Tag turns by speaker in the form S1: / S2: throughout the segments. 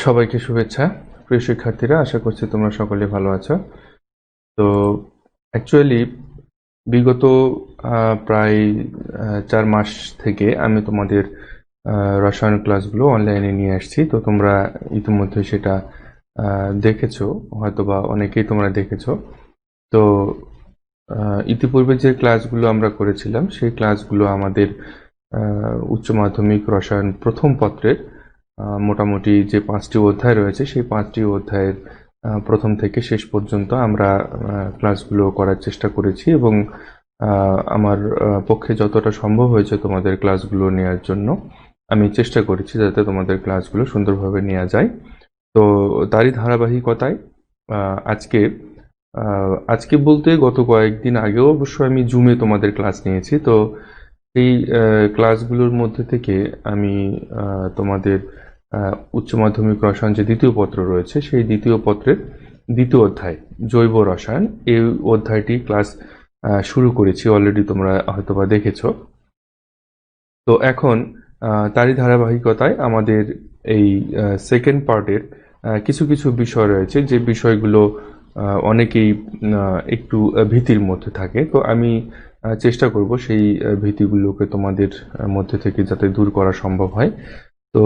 S1: সবাইকে শুভেচ্ছা। প্রিয় শিক্ষার্থীরা, আশা করছি তোমরা সকলে ভালো আছো। তো অ্যাকচুয়ালি বিগত প্রায় 4 মাস থেকে আমি তোমাদের রসায়ন ক্লাসগুলো অনলাইনে নিয়ে আসছি। তো তোমরা ইতিমধ্যে সেটা দেখেছো, হয়তোবা অনেকেই তোমরা দেখেছো। তো ইতিপূর্বে যে ক্লাসগুলো আমরা করেছিলাম সেই ক্লাসগুলো আমাদের উচ্চ মাধ্যমিক রসায়ন প্রথম পত্রের মোটামুটি যে 5টি অধ্যায় রয়েছে সেই 5টি অধ্যায়ের প্রথম থেকে শেষ পর্যন্ত আমরা ক্লাসগুলো করার চেষ্টা করেছি এবং আমার পক্ষে যতটা সম্ভব হয়েছে তোমাদের ক্লাসগুলো নেওয়ার জন্য আমি চেষ্টা করেছি যাতে তোমাদের ক্লাসগুলো সুন্দরভাবে নেওয়া যায়। তো তারই ধারাবাহিকতায় আজকে বলতে গত কয়েকদিন আগেও অবশ্য আমি জুমে তোমাদের ক্লাস নিয়েছি। তো এই ক্লাসগুলোর মধ্যে থেকে আমি তোমাদের উচ্চ মাধ্যমিক রসায়ন যে দ্বিতীয় পত্র রয়েছে সেই দ্বিতীয় পত্রের দ্বিতীয় অধ্যায় জৈব রসায়ন, এই অধ্যায়টি ক্লাস শুরু করেছি, অলরেডি তোমরা হয়তোবা দেখেছো। তো এখন তারই ধারাবাহিকতায় আমাদের এই সেকেন্ড পার্টের কিছু কিছু বিষয় রয়েছে যে বিষয়গুলো অনেকেই একটু ভীতির মধ্যে থাকে। তো আমি চেষ্টা করব সেই ভীতিগুলোকে তোমাদের মধ্যে থেকে যাতে দূর করা সম্ভব হয়। তো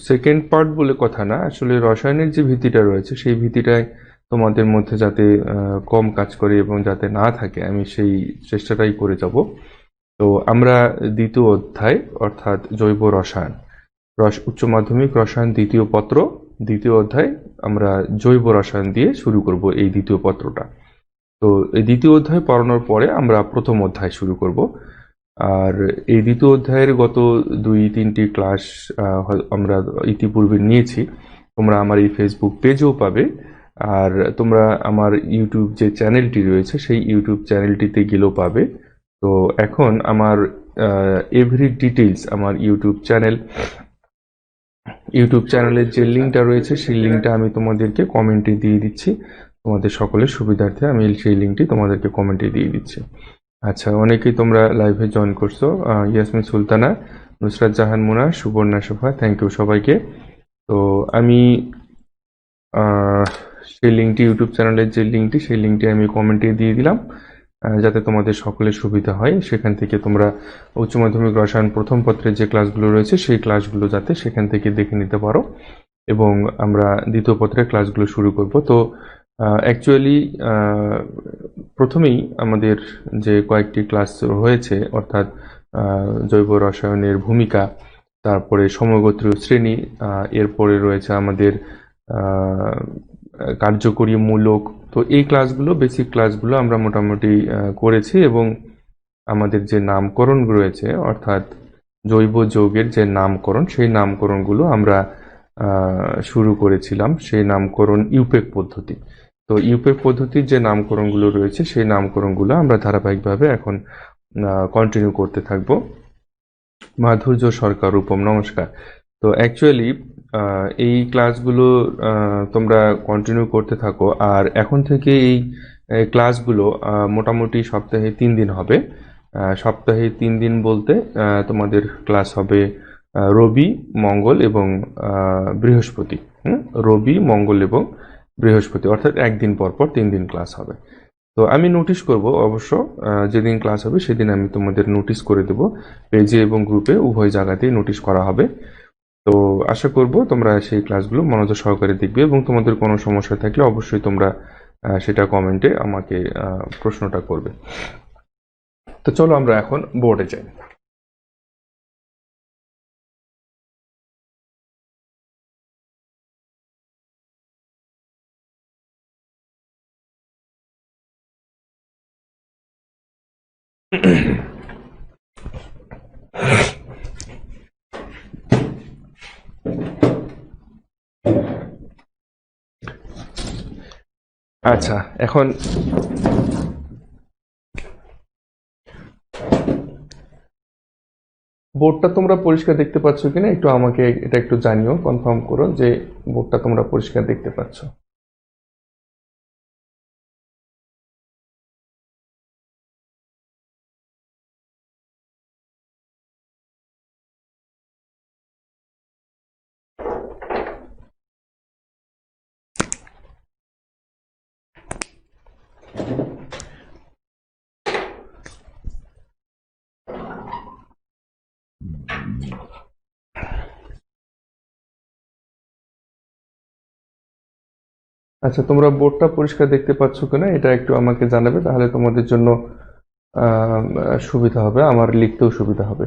S1: সেকেন্ড পার্ট বলে কথা না, আসলে রসায়নের যে ভীতিটা রয়েছে সেই ভীতিটাই তোমাদের মধ্যে যাতে কম কাজ করে এবং যাতে না থাকে আমি সেই চেষ্টাটাই করে যাব। তো আমরা দ্বিতীয় অধ্যায় অর্থাৎ জৈব রসায়ন উচ্চ মাধ্যমিক রসায়ন দ্বিতীয় পত্র দ্বিতীয় অধ্যায় আমরা জৈব রসায়ন দিয়ে শুরু করব এই দ্বিতীয় পত্রটা। তো এই দ্বিতীয় অধ্যায় পড়ানোর পরে আমরা প্রথম অধ্যায় শুরু করব। আর এই দ্বিতীয় অধ্যায়ের গত 2-3টি ক্লাস আমরা ইতিপূর্বে নিয়েছি, তোমরা আমার এই ফেসবুক পেজেও পাবে। আর তোমরা আমার ইউটিউব যে চ্যানেলটি রয়েছে সেই ইউটিউব চ্যানেলটিতে গেলেও পাবে। তো এখন আমার এভরি ডিটেইলস আমার ইউটিউব চ্যানেলের যে লিঙ্কটা রয়েছে সেই লিঙ্কটা আমি তোমাদেরকে কমেন্টে দিয়ে দিচ্ছি। তোমাদের সকলের সুবিধার্থে আমি সেই লিঙ্কটি তোমাদেরকে কমেন্টে দিয়ে দিচ্ছি। আচ্ছা, অনেকেই তোমরা লাইভে জয়েন করছো। ইয়াসমিন সুলতানা, নুসরাত জাহান মুনা, সুবর্ণা শোভা, থ্যাংক ইউ সবাইকে। তো আমি সেই লিঙ্কটি, ইউটিউব চ্যানেলের যে লিঙ্কটি সেই লিঙ্কটি আমি কমেন্টে দিয়ে দিলাম যাতে তোমাদের সকলের সুবিধা হয়। সেখান থেকে তোমরা উচ্চ মাধ্যমিক রসায়ন প্রথম পত্রের যে ক্লাসগুলো রয়েছে সেই ক্লাসগুলো যাতে সেখান থেকে দেখে নিতে পারো এবং আমরা দ্বিতীয় পত্রের ক্লাসগুলো শুরু করব। তো অ্যাকচুয়ালি প্রথমেই আমাদের যে কয়েকটি ক্লাস হয়েছে অর্থাৎ জৈব রসায়নের ভূমিকা, তারপরে সমগোত্রীয় শ্রেণী, এরপরে রয়েছে আমাদের কার্যকরী মূলক। তো এই ক্লাসগুলো, বেসিক ক্লাসগুলো আমরা মোটামুটি করেছি এবং আমাদের যে নামকরণ রয়েছে অর্থাৎ জৈব যৌগের যে নামকরণ সেই নামকরণগুলো আমরা শুরু করেছিলাম, সেই নামকরণ ইউপেক পদ্ধতি। তো ইউপেক পদ্ধতির যে নামকরণগুলো রয়েছে সেই নামকরণগুলো আমরা ধারাবাহিকভাবে এখন কন্টিনিউ করতে থাকবো। মাধুর্য সরকার, রূপম, নমস্কার। তো অ্যাকচুয়ালি এই ক্লাসগুলো তোমরা কন্টিনিউ করতে থাকো। আর এখন থেকে এই ক্লাসগুলো মোটামুটি সপ্তাহে 3 দিন হবে। সপ্তাহে 3 দিন বলতে তোমাদের ক্লাস হবে রবি, মঙ্গল এবং বৃহস্পতি। রবি, মঙ্গল এবং বৃহস্পতি, অর্থাৎ একদিন পর পর 3 দিন ক্লাস হবে। তো আমি নোটিশ করব অবশ্য, যেদিন ক্লাস হবে সেদিন আমি তোমাদের নোটিশ করে দেব, পেজে এবং গ্রুপে উভয় জায়গাতেই নোটিশ করা হবে। তো আশা করব তোমরা সেই ক্লাসগুলো মনোযোগ সহকারে দেখবে এবং তোমাদের কোনো সমস্যা থাকলে অবশ্যই তোমরা সেটা কমেন্টে আমাকে প্রশ্নটা করবে। তো চলো আমরা এখন বোর্ডে যাই। আচ্ছা, এখন বোর্ডটা তোমরা পরিষ্কার দেখতে পাচ্ছ কিনা একটু আমাকে এটা একটু জানিও, কনফার্ম করো যে বোর্ডটা তোমরা পরিষ্কার দেখতে পাচ্ছ। আচ্ছা, তোমরা বোর্ডটা পরিষ্কার দেখতে পাচ্ছ কিনা এটা একটু আমাকে জানাবে, তাহলে তোমাদের জন্য সুবিধা হবে, আমার লিখতেও সুবিধা হবে।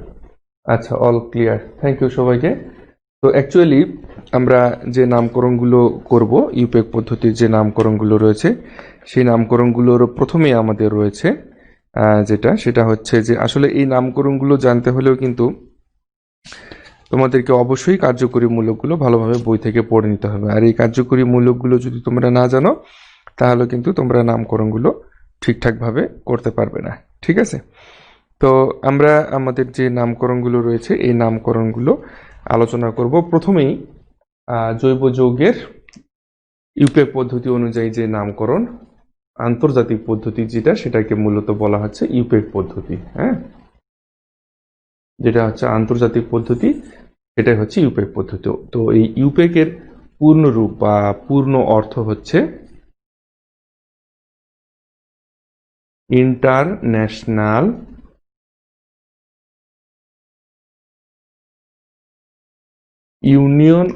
S1: আচ্ছা, অল ক্লিয়ার, থ্যাংক ইউ সবাইকে। তো অ্যাকচুয়ালি আমরা যে নামকরণগুলো করব, ইউপেক পদ্ধতির যে নামকরণগুলো রয়েছে, সেই নামকরণগুলোর প্রথমেই আমাদের রয়েছে সেটা হচ্ছে যে আসলে এই নামকরণগুলো জানতে হলেও কিন্তু তোমাদেরকে অবশ্যই কার্যকরী মূলকগুলো ভালোভাবে বই থেকে পড়ে নিতে হবে। আর এই কার্যকরী মূলকগুলো যদি তোমরা না জানো, তাহলে কিন্তু তোমরা নামকরণগুলো ঠিকঠাকভাবে করতে পারবে না। ঠিক আছে? তো আমরা আমাদের যে নামকরণগুলো রয়েছে এই নামকরণগুলো আলোচনা করব। প্রথমেই জৈব যৌগের ইউপেক পদ্ধতি অনুযায়ী যে নামকরণ, আন্তর্জাতিক পদ্ধতি যেটা, সেটাকে মূলত বলা হচ্ছে ইউপেক পদ্ধতি। হ্যাঁ, যেটা হচ্ছে আন্তর্জাতিক পদ্ধতি, এটাই হচ্ছে ইউপেক পদ্ধতি। তো এই ইউপেকের পূর্ণ রূপ বা পূর্ণ অর্থ হচ্ছে international union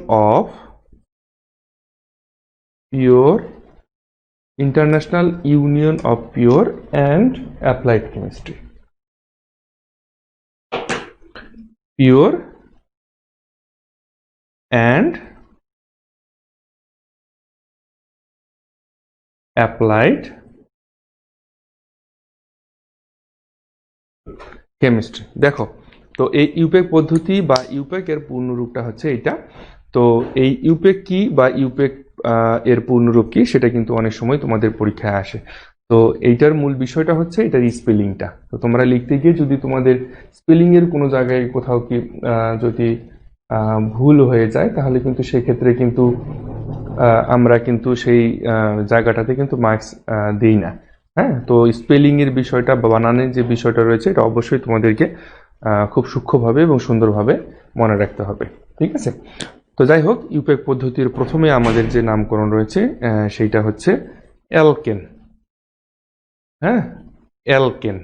S1: of pure and applied chemistry. Pure and applied chemistry. দেখো, তো এই ইউপেক পদ্ধতি বা ইউপেকের পূর্ণরূপটা হচ্ছে এটা। তো এই ইউপেক কি বা ইউপেক এর পূর্ণরূপ কি, সেটা কিন্তু অনেক সময় তোমাদের পরীক্ষায় আসে। তো এইটার মূল বিষয়টা হচ্ছে এটার স্পেলিংটা। তো তোমরা লিখতে গিয়ে যদি তোমাদের স্পেলিং এর কোনো জায়গায় কোথাও কি যদি ভুল হয়ে যায়, তাহলে কিন্তু সেক্ষেত্রে কিন্তু আমরা কিন্তু সেই জায়গাটাতে কিন্তু মার্কস দিই না। হ্যাঁ, তো স্পেলিং এর বিষয়টা বা বানানের যে বিষয়টা রয়েছে, এটা অবশ্যই তোমাদেরকে খুব সূক্ষ্মভাবে এবং সুন্দরভাবে মনে রাখতে হবে। ঠিক আছে? তো যাই হোক, ইউপেক পদ্ধতির প্রথমে আমাদের যে নামকরণ রয়েছে সেইটা হচ্ছে অ্যালকেন। হ্যাঁ, অ্যালকেন।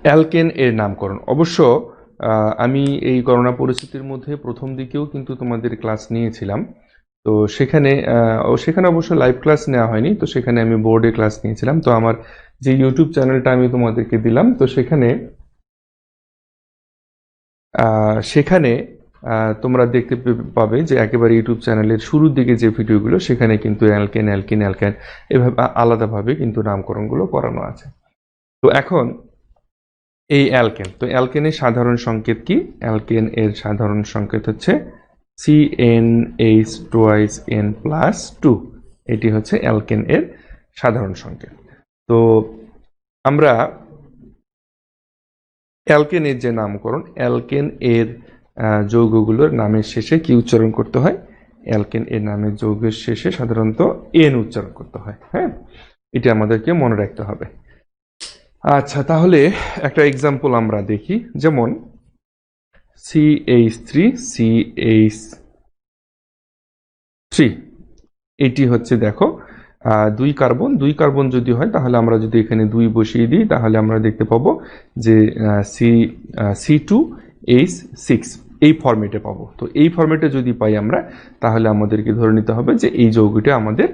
S1: অ্যালকেন এর নামকরণ অবশ্য আমি এই করোনা পরিস্থিতির মধ্যে প্রথম দিকেও কিন্তু তোমাদের ক্লাস নিয়েছিলাম। তো সেখানে অবশ্য লাইভ ক্লাস নেওয়া হয়নি, তো সেখানে আমি বোর্ডে ক্লাস নিয়েছিলাম। তো আমার যে ইউটিউব চ্যানেলটা আমি তোমাদেরকে দিলাম, তো সেখানে তোমরা দেখতে পাবে যে একেবারে ইউটিউব চ্যানেলের শুরুর দিকে যে ভিডিওগুলো, সেখানে কিন্তু অ্যালকেন এভাবে আলাদাভাবে কিন্তু নামকরণগুলো করানো আছে। তো এখন এই অ্যালকেন, তো অ্যালকেনের সাধারণ সংকেত কি? অ্যালকেন এর সাধারণ সংকেত হচ্ছে CnH2n+2। এটি হচ্ছে অ্যালকেন এর সাধারণ সংকেত। তো আমরা অ্যালকেনের যে নামকরণ, অ্যালকেন এর যৌগগুলোর নামের শেষে কি উচ্চারণ করতে হয়? অ্যালকেন এর নামের যৌগের শেষে সাধারণত এন উচ্চারণ করতে হয়। হ্যাঁ, এটা আমাদেরকে মনে রাখতে হবে। আচ্ছা, তাহলে একটা এক্সাম্পল আমরা দেখি। যেমন CH3CH3, এটি হচ্ছে দেখো দুই কার্বন যদি হয়, তাহলে আমরা যদি এখানে 2 বসিয়ে দিই, তাহলে আমরা দেখতে পাবো যে C2H6 এই ফরম্যাটে পাবো। তো এই ফরম্যাটে যদি পাই আমরা, তাহলে আমাদেরকে ধরে নিতে হবে যে এই যৌগটা আমাদের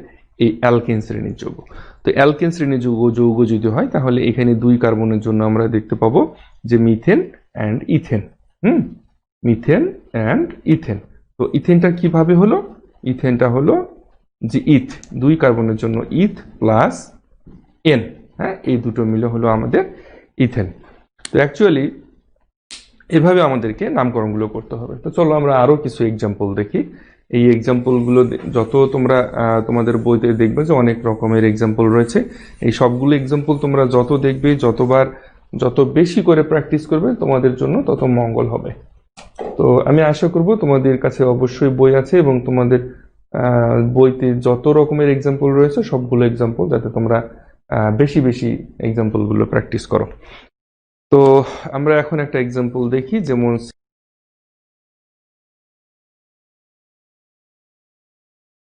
S1: এই অ্যালকেন শ্রেণীর যৌগ। তো অ্যালকেন শ্রেণীর যৌগ যদি হয়, তাহলে এখানে 2 কার্বনের জন্য আমরা দেখতে পাবো যে methane and ethane. Methane and ethane. তো ইথেনটা কিভাবে হলো? ইথেনটা হলো যে ইথ, 2 কার্বনের জন্য ইথ প্লাস এন। হ্যাঁ, এই দুটো মিলে হলো আমাদের ইথেন। তো অ্যাকচুয়ালি এভাবে আমাদেরকে নামকরণগুলো করতে হবে। তো চলো আমরা আরো কিছু এক্সাম্পল দেখি। এই এক্সাম্পলগুলো যত তোমরা তোমাদের বইতে দেখবে যে অনেক রকমের এক্সাম্পল রয়েছে। এই সবগুলো এক্সাম্পল তোমরা যত দেখবে, যত বেশি করে প্র্যাকটিস করবে, তোমাদের জন্য তত মঙ্গল হবে। তো আমি আশা করব তোমাদের কাছে অবশ্যই বই আছে, এবং তোমাদের বইতে যত রকমের এক্সাম্পল রয়েছে, সবগুলো এক্সাম্পল যাতে তোমরা বেশি বেশি এক্সাম্পলগুলো প্র্যাকটিস করো। তো আমরা এখন একটা এক্সাম্পল দেখি। যেমন